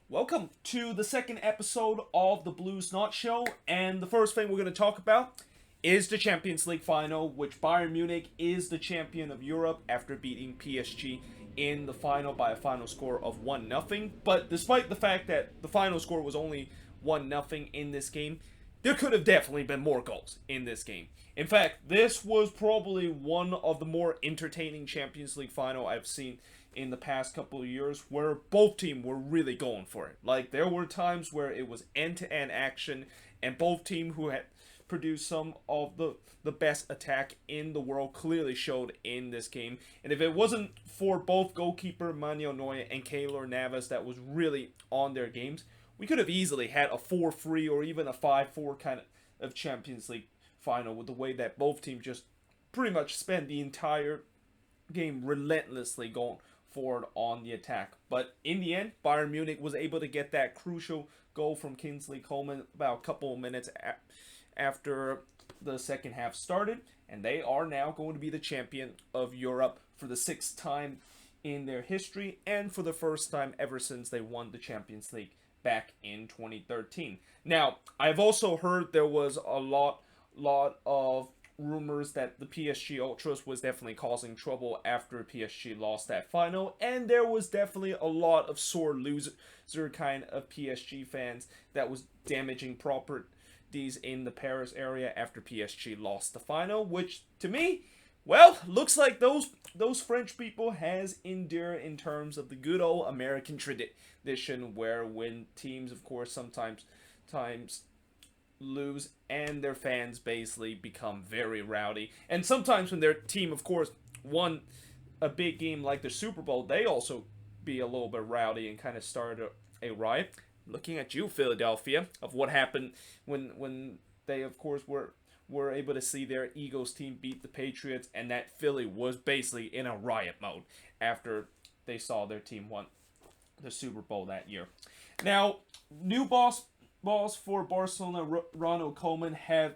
Welcome to the second episode of the Bluesnod Show, and the first thing we're going to talk about is the Champions League final, which Bayern Munich is the champion of Europe after beating PSG in the final by a final score of 1-0. But despite the fact that the final score was only 1-0 in this game, there could have definitely been more goals in this game. In fact, this was probably one of the more entertaining Champions League final I've seen in the past couple of years, where both teams were really going for it. Like, there were times where it was end-to-end action, and both teams who had produced some of the best attack in the world clearly showed in this game. And if it wasn't for both goalkeeper Manuel Neuer and Keylor Navas that was really on their games, we could have easily had a 4-3 or even a 5-4 kind of Champions League final, with the way that both teams just pretty much spent the entire game relentlessly going forward on the attack. But in the end, Bayern Munich was able to get that crucial goal from Kingsley Coman about a couple of minutes after the second half started, and they are now going to be the champion of Europe for the sixth time in their history, and for the first time ever since they won the Champions League back in 2013. Now, I've also heard there was a lot of rumors that the PSG Ultras was definitely causing trouble after PSG lost that final, and there was definitely a lot of sore loser kind of PSG fans that was damaging properties in the Paris area after PSG lost the final, which to me, well, looks like those French people has endured in terms of the good old American tradition, where when teams, of course, sometimes lose and their fans basically become very rowdy, and sometimes when their team, of course, won a big game like the Super Bowl, they also be a little bit rowdy and kind of start a riot. Looking at you, Philadelphia, of what happened when they, of course, were able to see their Eagles team beat the Patriots, and that Philly was basically in a riot mode after they saw their team won the Super Bowl that year. Now, new boss for Barcelona, Ronald Koeman, have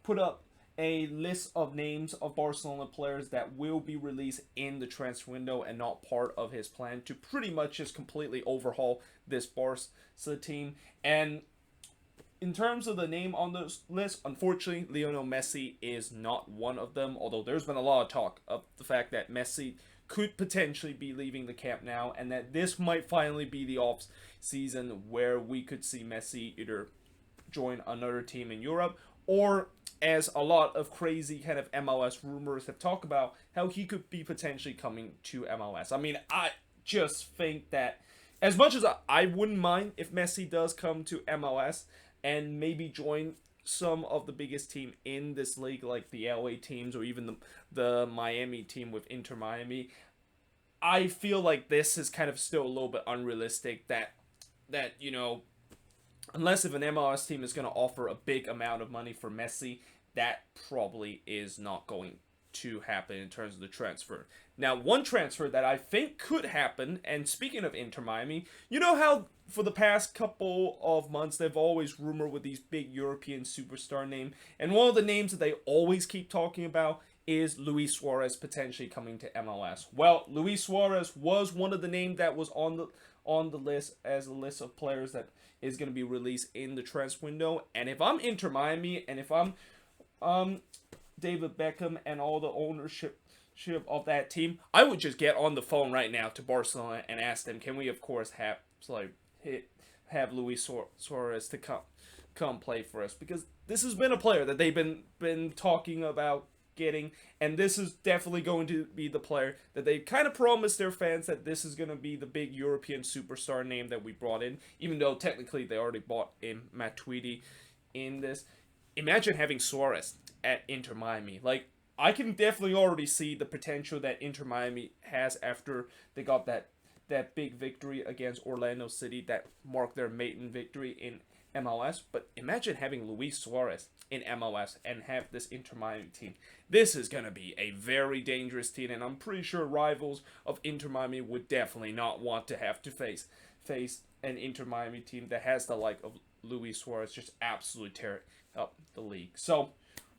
put up a list of names of Barcelona players that will be released in the transfer window and not part of his plan to pretty much just completely overhaul this Barca team. And in terms of the name on this list, unfortunately, Lionel Messi is not one of them, although there's been a lot of talk of the fact that Messi could potentially be leaving the camp now, and that this might finally be the off season where we could see Messi either join another team in Europe, or, as a lot of crazy kind of MLS rumors have talked about, how he could be potentially coming to MLS. I mean, I just think that as much as I wouldn't mind if Messi does come to MLS and maybe join some of the biggest team in this league, like the LA teams or even the Miami team with Inter Miami, I feel like this is kind of still a little bit unrealistic, that unless if an MLS team is going to offer a big amount of money for Messi, that probably is not going to happen in terms of the transfer. Now, one transfer that I think could happen, and speaking of Inter Miami, you know how for the past couple of months they've always rumored with these big European superstar names, and one of the names that they always keep talking about is Luis Suarez potentially coming to MLS. Well, Luis Suarez was one of the names that was on the list as a list of players that is going to be released in the transfer window. And if I'm Inter Miami, and if I'm David Beckham and all the ownership of that team, I would just get on the phone right now to Barcelona and ask them, can we of course have Luis Suarez to come play for us, because this has been a player that they've been talking about getting, and this is definitely going to be the player that they kind of promised their fans, that this is going to be the big European superstar name that we brought in, even though technically they already bought in Matuidi in this. Imagine having Suarez at Inter Miami. Like, I can definitely already see the potential that Inter Miami has after they got that big victory against Orlando City that marked their maiden victory in MLS. But imagine having Luis Suarez in MLS and have this Inter Miami team. This is going to be a very dangerous team, and I'm pretty sure rivals of Inter Miami would definitely not want to have to face an Inter Miami team that has the like of Luis Suarez just absolutely tear up the league. So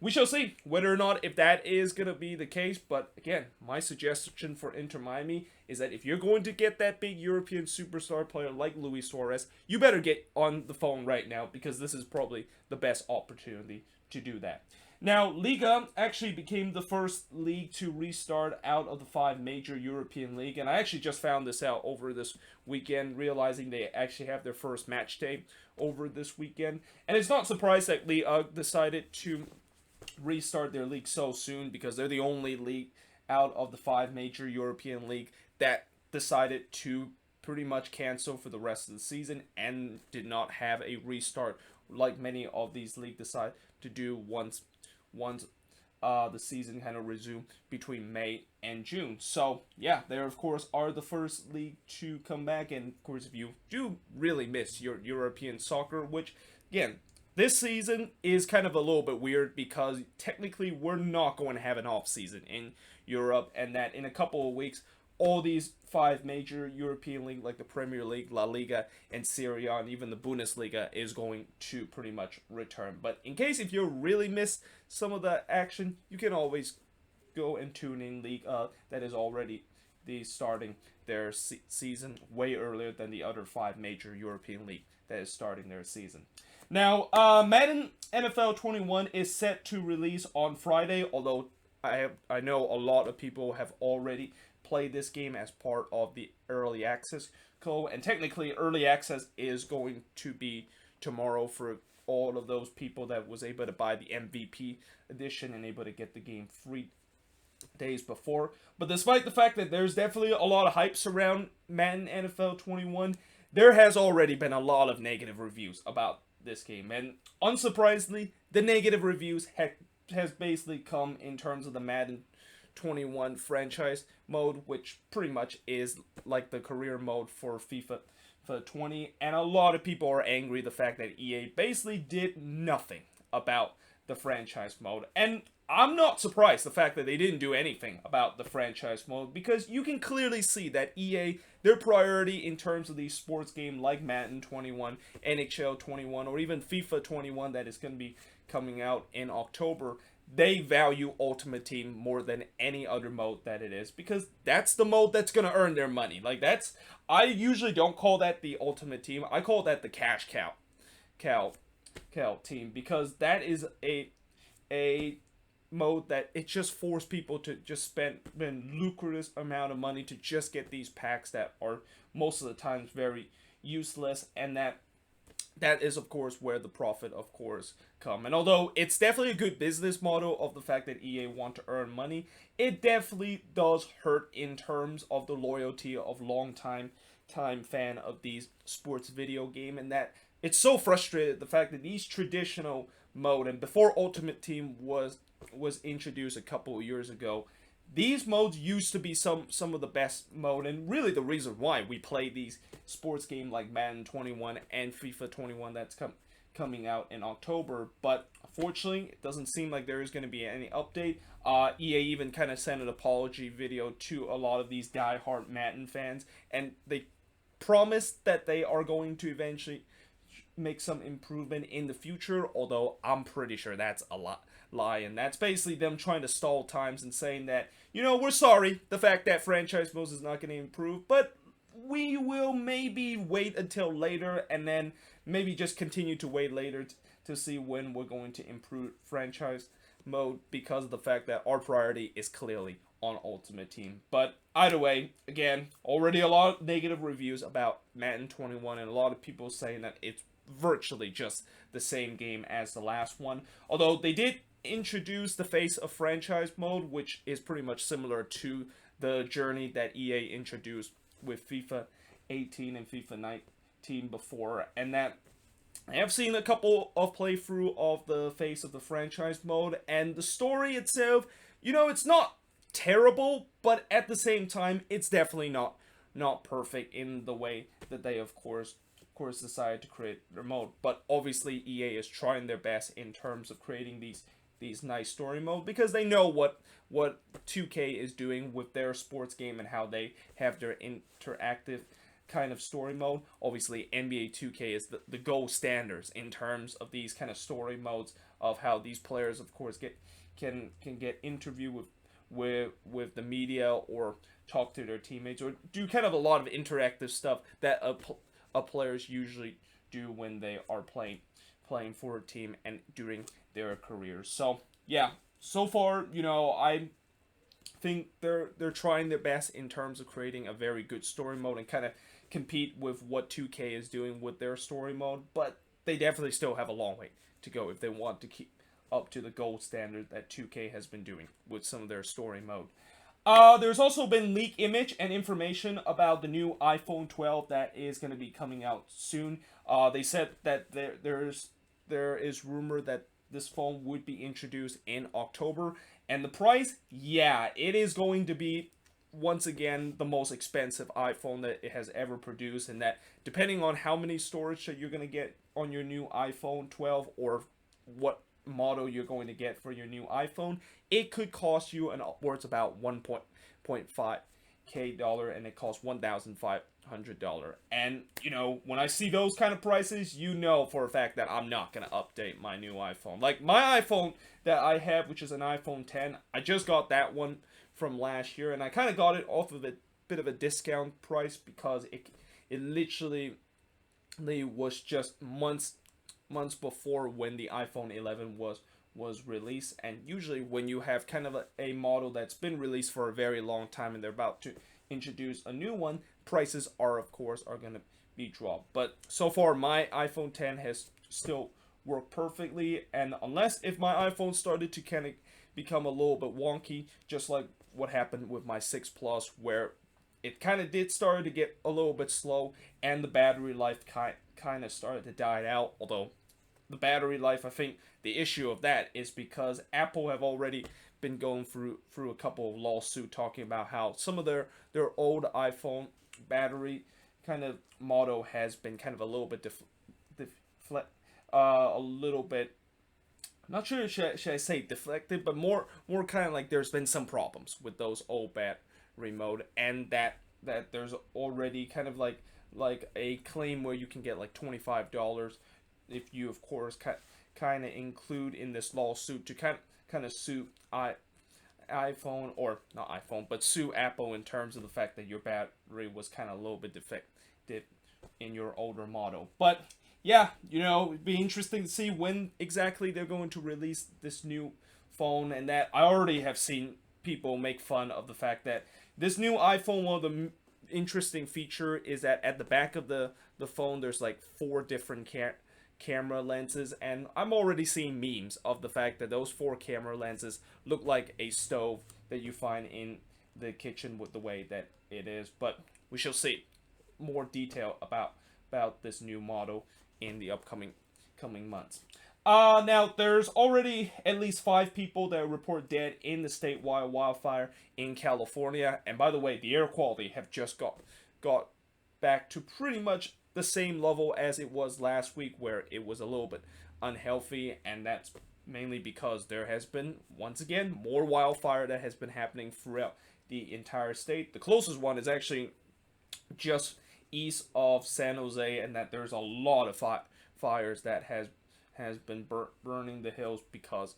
we shall see whether or not if that is going to be the case. But again, my suggestion for Inter Miami is that if you're going to get that big European superstar player like Luis Suarez, you better get on the phone right now, because this is probably the best opportunity to do that. Now, Liga actually became the first league to restart out of the 5 major European league, and I actually just found this out over this weekend, realizing they actually have their first match day over this weekend. And it's not surprised that Liga decided to restart their league so soon, because they're the only league out of the 5 major European league that decided to pretty much cancel for the rest of the season and did not have a restart like many of these leagues decide to do once the season kind of resumed between May and June. So yeah, they of course are the first league to come back, and of course if you do really miss your European soccer, which again, this season is kind of a little bit weird because technically we're not going to have an off season in Europe, and that in a couple of weeks all these 5 major European leagues like the Premier League, La Liga, and Serie A, and even the Bundesliga is going to pretty much return. But in case if you really missed some of the action, you can always go and tune in League that is already starting their season way earlier than the other 5 major European league that is starting their season. Now, Madden NFL 21 is set to release on Friday, although I know a lot of people have already played this game as part of the early access code, and technically early access is going to be tomorrow for all of those people that was able to buy the MVP edition and able to get the game free days before. But despite the fact that there's definitely a lot of hype around Madden NFL 21, there has already been a lot of negative reviews about this game, and unsurprisingly, the negative reviews has basically come in terms of the Madden 21 franchise mode, which pretty much is like the career mode for FIFA 20, and a lot of people are angry the fact that EA basically did nothing about the franchise mode. And I'm not surprised the fact that they didn't do anything about the franchise mode, because you can clearly see that EA, their priority in terms of these sports game like Madden 21, NHL 21, or even FIFA 21 that is going to be coming out in October, they value Ultimate Team more than any other mode that it is, because that's the mode that's going to earn their money. Like, that's, I usually don't call that the Ultimate Team. I call that the cash cow team, because that is a mode that it just forced people to just spend lucrative amount of money to just get these packs that are most of the times very useless, and that is of course where the profit of course come. And although it's definitely a good business model of the fact that EA want to earn money, it definitely does hurt in terms of the loyalty of long time fan of these sports video game, and that it's so frustrated the fact that these traditional mode, and before Ultimate Team was introduced a couple of years ago, these modes used to be some of the best mode, and really the reason why we play these sports games like Madden 21 and FIFA 21 that's coming out in October. But unfortunately, it doesn't seem like there is going to be any update. EA even kind of sent an apology video to a lot of these die-hard Madden fans, and they promised that they are going to eventually make some improvement in the future, although I'm pretty sure that's a lie, and that's basically them trying to stall times and saying that, you know, we're sorry the fact that franchise modes is not going to improve, but we will maybe wait until later, and then maybe just continue to wait later to see when we're going to improve franchise mode, because of the fact that our priority is clearly on Ultimate Team. But either way, again, already a lot of negative reviews about Madden 21, and a lot of people saying that it's virtually just the same game as the last one. Although they did introduce the Face of Franchise mode, which is pretty much similar to the journey that EA introduced with FIFA 18 and FIFA 19 before, and that I have seen a couple of playthrough of the Face of the Franchise mode, and the story itself, you know, it's not terrible, but at the same time, it's definitely not perfect in the way that they of course decided to create their mode. But obviously EA is trying their best in terms of creating these nice story mode, because they know what 2K is doing with their sports game and how they have their interactive kind of story mode. Obviously, NBA 2K is the gold standards in terms of these kind of story modes of how these players, of course, can get interviewed with the media or talk to their teammates or do kind of a lot of interactive stuff that players usually do when they are playing for a team and during their careers. So yeah, so far, I think they're trying their best in terms of creating a very good story mode and kind of compete with what 2K is doing with their story mode, but they definitely still have a long way to go if they want to keep up to the gold standard that 2K has been doing with some of their story mode. There's also been leak image and information about the new iPhone 12 that is going to be coming out soon. They said that there is rumor that this phone would be introduced in October. And the price, yeah, it is going to be, once again, the most expensive iPhone that it has ever produced. And that, depending on how many storage that you're going to get on your new iPhone 12 or what model you're going to get for your new iPhone, it could cost you an upwards about $1.5K, and it costs $1,500. And when I see those kind of prices, for a fact that I'm not gonna update my new iPhone. Like my iPhone that I have, which is an iPhone 10, I just got that one from last year, and I kind of got it off of a bit of a discount price because it literally was just months before when the iPhone 11 was released. And usually when you have kind of a model that's been released for a very long time and they're about to introduce a new one, prices are going to be dropped. But so far my iPhone 10 has still worked perfectly, and unless if my iPhone started to kind of become a little bit wonky, just like what happened with my 6 Plus, where it kind of did start to get a little bit slow and the battery life kind of started to die out. Although the battery life, I think the issue of that is because Apple have already been going through a couple of lawsuits talking about how some of their old iPhone battery kind of model has been kind of a little bit a little bit, I'm not sure should I say deflected, but more kind of like there's been some problems with those old battery mode, and that there's already kind of like a claim where you can get like $25 if you of course kind of include in this lawsuit to kind of sue iPhone, or not iPhone, but sue Apple in terms of the fact that your battery was kind of a little bit defective in your older model. But yeah, it'd be interesting to see when exactly they're going to release this new phone, and that I already have seen people make fun of the fact that this new iPhone, one of the interesting feature is that at the back of the phone there's like 4 different camera lenses, and I'm already seeing memes of the fact that those 4 camera lenses look like a stove that you find in the kitchen with the way that it is. But we shall see more detail about this new model in the upcoming months. Now there's already at least 5 people that report dead in the statewide wildfire in California, and by the way, the air quality have just got back to pretty much the same level as it was last week, where it was a little bit unhealthy, and that's mainly because there has been, once again, more wildfire that has been happening throughout the entire state. The closest one is actually just east of San Jose, and that there's a lot of fires that has been burning the hills because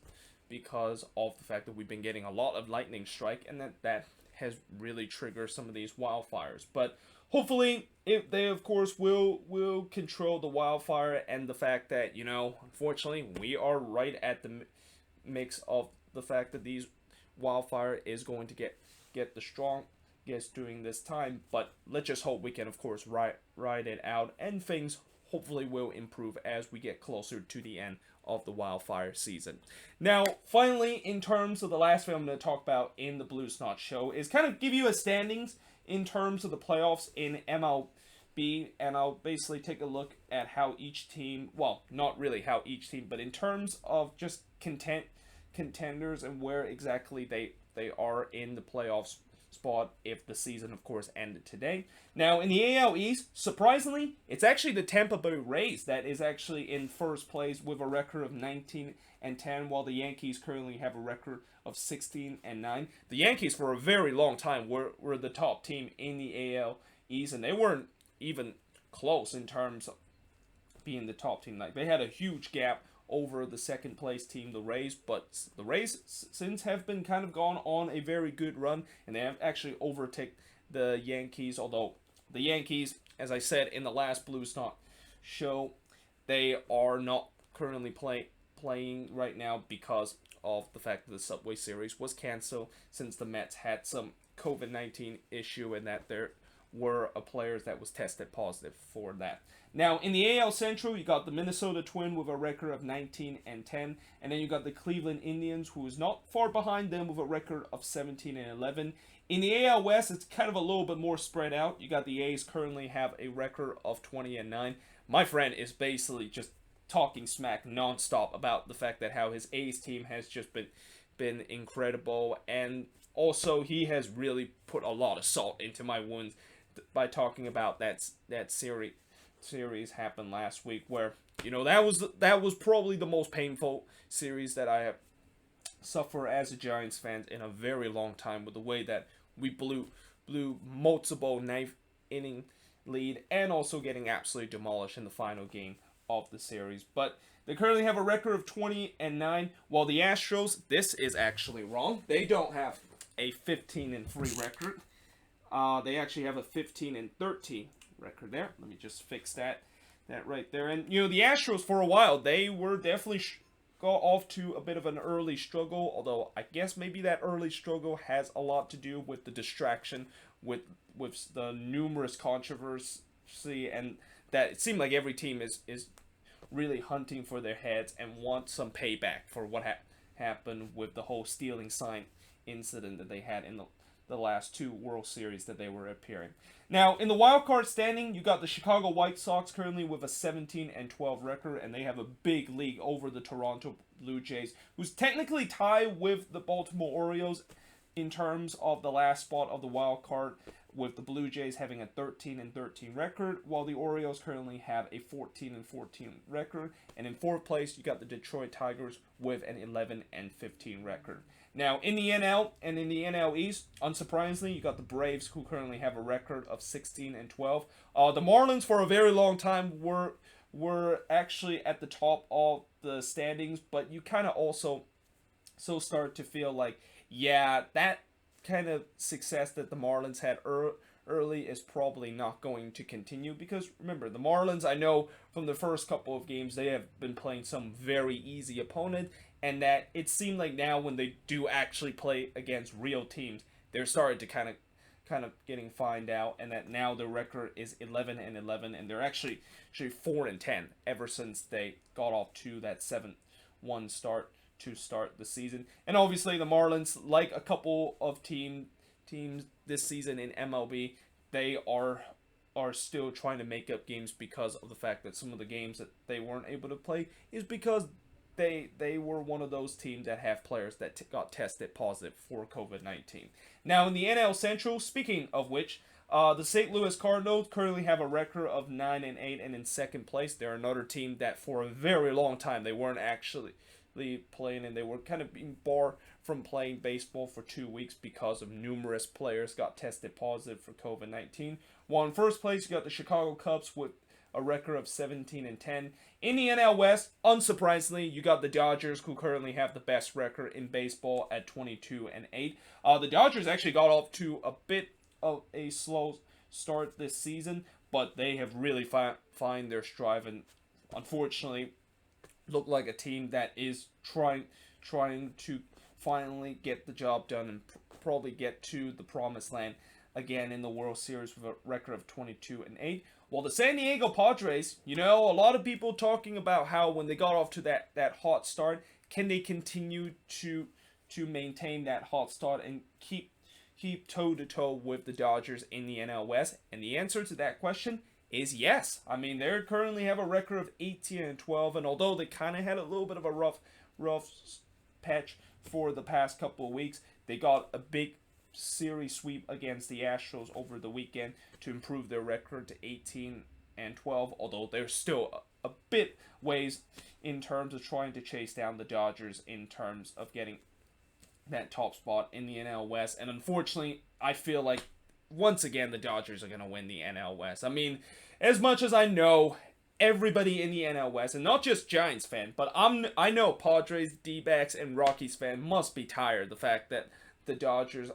of the fact that we've been getting a lot of lightning strike, and that has really triggered some of these wildfires. But hopefully, they of course will control the wildfire, and the fact that unfortunately we are right at the mix of the fact that these wildfire is going to get the strongest during this time. But let's just hope we can of course ride it out, and things hopefully will improve as we get closer to the end of the wildfire season. Now, finally, in terms of the last thing I'm going to talk about in the Bluesnod Show is kind of give you a standings in terms of the playoffs in MLB, and I'll basically take a look at how each team, well, not really how each team, but in terms of just contenders and where exactly they are in the playoffs spot if the season, of course, ended today. Now, in the AL East, surprisingly, it's actually the Tampa Bay Rays that is actually in first place with a record of 19-10, while the Yankees currently have a record of 16-9. The Yankees, for a very long time, were the top team in the AL East, and they weren't even close in terms of being the top team. Like, they had a huge gap over the second place team, the Rays, but the Rays since have been kind of gone on a very good run, and they have actually overtaken the Yankees, although the Yankees, as I said in the last Bluesnod Show, they are not currently playing right now because of the fact that the Subway Series was canceled since the Mets had some COVID-19 issue and that there were a player that was tested positive for that. Now, in the AL Central, you got the Minnesota Twins with a record of 19-10, and then you got the Cleveland Indians, who is not far behind them with a record of 17-11. In the AL West, it's kind of a little bit more spread out. You got the A's currently have a record of 20-9. My friend is basically just talking smack nonstop about the fact that how his A's team has just been incredible, and also he has really put a lot of salt into my wounds by talking about that series happened last week, where that was probably the most painful series that I have suffered as a Giants fan in a very long time, with the way that we blew multiple ninth inning lead and also getting absolutely demolished in the final game of the series. But they currently have a record of 20-9, while the Astros, this is actually wrong. They don't have a 15-3 record. They actually have a 15-13 record there. Let me just fix that right there. And the Astros, for a while, they were definitely got off to a bit of an early struggle, although I guess maybe that early struggle has a lot to do with the distraction with the numerous controversy, and that it seemed like every team is really hunting for their heads and want some payback for what happened with the whole stealing sign incident that they had in the last two World Series that they were appearing. Now, in the wild card standing, you got the Chicago White Sox currently with a 17-12 record, and they have a big lead over the Toronto Blue Jays, who's technically tied with the Baltimore Orioles in terms of the last spot of the wild card, with the Blue Jays having a 13-13 record, while the Orioles currently have a 14-14 record. And in fourth place, you got the Detroit Tigers with an 11-15 record. Now, in the NL and in the NL East, unsurprisingly, you got the Braves, who currently have a record of 16-12. The Marlins, for a very long time, were actually at the top of the standings, but you kind of also start to feel like, yeah, that kind of success that the Marlins had early is probably not going to continue, because remember, the Marlins, I know from the first couple of games, they have been playing some very easy opponent, and that it seemed like now when they do actually play against real teams, they're starting to kind of getting fined out, and that now the record is 11-11, and they're actually 4-10 ever since they got off to that 7-1 start to start the season. And obviously the Marlins, like a couple of teams this season in MLB, they are still trying to make up games because of the fact that some of the games that they weren't able to play is because they were one of those teams that have players that got tested positive for COVID-19. Now, in the NL Central, speaking of which, the St. Louis Cardinals currently have a record of 9-8, and in second place, they're another team that for a very long time they weren't actually playing, and they were kind of being barred from playing baseball for 2 weeks because of numerous players got tested positive for COVID-19. While in first place, you got the Chicago Cubs with a record of 17-10. In the NL West, unsurprisingly, you got the Dodgers, who currently have the best record in baseball at 22-8. The Dodgers actually got off to a bit of a slow start this season, but they have really find their stride, and unfortunately look like a team that is trying to finally get the job done and probably get to the promised land again in the World Series with a record of 22-8. While the San Diego Padres, a lot of people talking about how when they got off to that hot start, can they continue to maintain that hot start and keep toe-to-toe with the Dodgers in the NL West? And the answer to that question is yes. I mean, they currently have a record of 18-12, and although they kind of had a little bit of a rough patch for the past couple of weeks, they got a big series sweep against the Astros over the weekend to improve their record to 18-12, although they're still a bit ways in terms of trying to chase down the Dodgers in terms of getting that top spot in the NL West. And unfortunately, I feel like once again, the Dodgers are going to win the NL West. I mean, as much as I know everybody in the NL West, and not just Giants fan, but I know Padres, D-backs, and Rockies fan must be tired of the fact that the Dodgers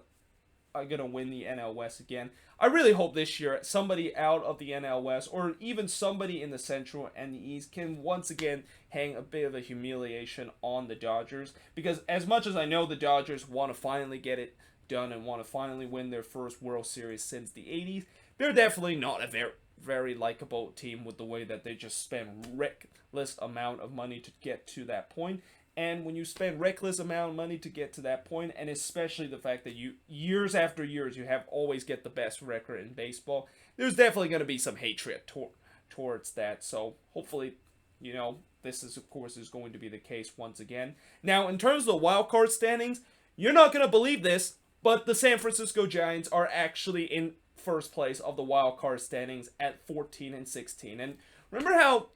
are going to win the NL West again. I really hope this year somebody out of the NL West, or even somebody in the Central and the East, can once again hang a bit of a humiliation on the Dodgers. Because as much as I know the Dodgers want to finally get it done and want to finally win their first World Series since the 80s, they're definitely not a very likable team with the way that they just spend reckless amount of money to get to that point. And when you spend reckless amount of money to get to that point, and especially the fact that you, years after years, you have always get the best record in baseball, there's definitely going to be some hatred towards that. So hopefully, this is, of course, is going to be the case once again. Now, in terms of the wild card standings, you're not going to believe this, but the San Francisco Giants are actually in first place of the wild card standings at 14-16. And remember how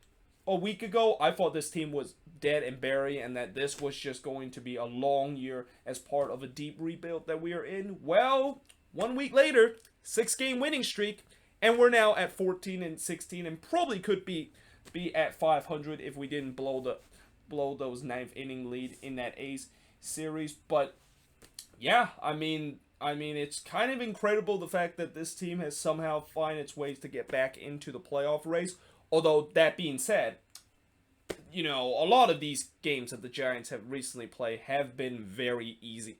a week ago I thought this team was dead and buried and that this was just going to be a long year as part of a deep rebuild that we are in? Well, 1 week later, 6-game winning streak, and we're now at 14-16 and probably could be at 500 if we didn't blow those ninth inning lead in that A's series. But yeah, I mean it's kind of incredible the fact that this team has somehow found its ways to get back into the playoff race. Although, that being said, a lot of these games that the Giants have recently played have been very easy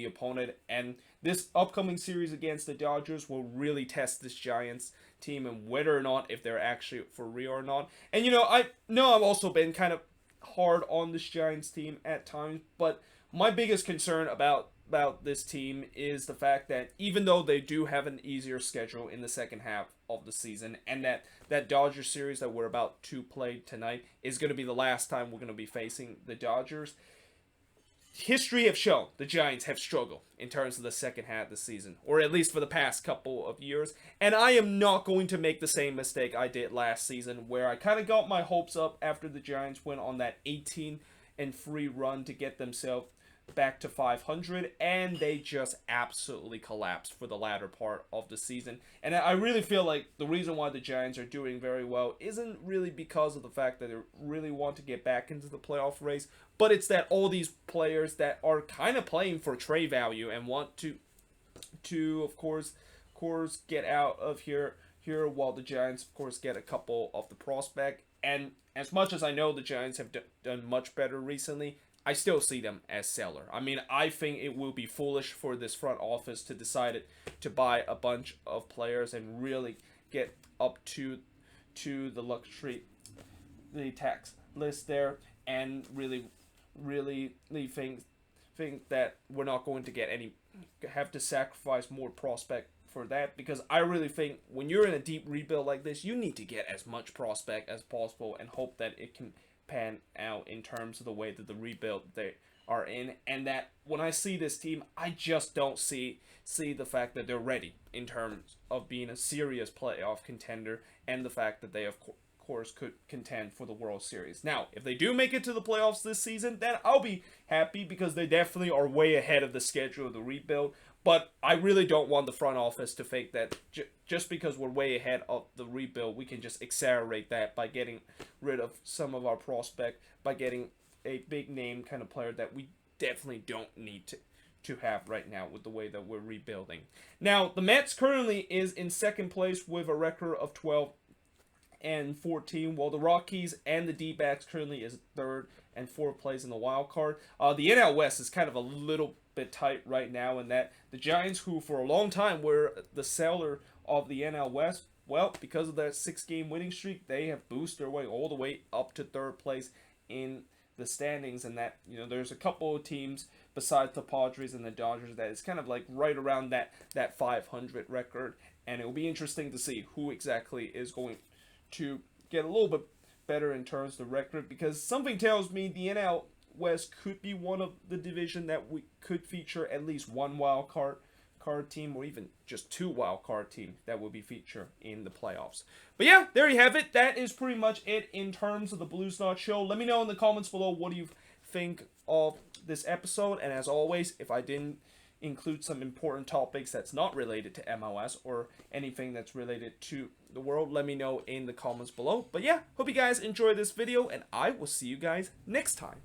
opponent. And this upcoming series against the Dodgers will really test this Giants team and whether or not if they're actually for real or not. And, I know I've also been kind of hard on this Giants team at times, but my biggest concern about this team is the fact that even though they do have an easier schedule in the second half of the season, and that Dodgers series that we're about to play tonight is going to be the last time we're going to be facing the Dodgers, history have shown the Giants have struggled in terms of the second half of the season, or at least for the past couple of years, and I am not going to make the same mistake I did last season, where I kind of got my hopes up after the Giants went on that 18-3 run to get themselves back to 500, and they just absolutely collapsed for the latter part of the season. And I really feel like the reason why the Giants are doing very well isn't really because of the fact that they really want to get back into the playoff race, but it's that all these players that are kind of playing for trade value and want to of course get out of here while the Giants of course get a couple of the prospect. And as much as I know the Giants have done much better recently, I still see them as seller. I mean, I think it will be foolish for this front office to decide to buy a bunch of players and really get up to the luxury, the tax list there, and really think that we're not going to have to sacrifice more prospect for that, because I really think when you're in a deep rebuild like this, you need to get as much prospect as possible and hope that it can pan out in terms of the way that the rebuild they are in, and that when I see this team, I just don't see the fact that they're ready in terms of being a serious playoff contender, and the fact that they of course could contend for the World Series. Now, if they do make it to the playoffs this season, then I'll be happy, because they definitely are way ahead of the schedule of the rebuild. But I really don't want the front office to think that just because we're way ahead of the rebuild, we can just accelerate that by getting rid of some of our prospect, by getting a big name kind of player that we definitely don't need to have right now with the way that we're rebuilding. Now, the Mets currently is in second place with a record of 12-14, while the Rockies and the D-backs currently is third and fourth place in the wild card. The NL West is kind of a little bit tight right now, in that the Giants, who for a long time were the seller of the NL West, well, because of that 6-game winning streak, they have boosted their way all the way up to third place in the standings. And that, there's a couple of teams besides the Padres and the Dodgers that is kind of like right around that 500 record, and it will be interesting to see who exactly is going to get a little bit better in terms of the record, because something tells me the NL West could be one of the division that we could feature at least one wild card team, or even just two wild card teams that will be featured in the playoffs. But yeah, there you have it. That is pretty much it in terms of the Bluesnod Show. Let me know in the comments below what do you think of this episode, and as always, if I didn't include some important topics that's not related to MLS or anything that's related to the world, let me know in the comments below. But yeah, hope you guys enjoy this video, and I will see you guys next time.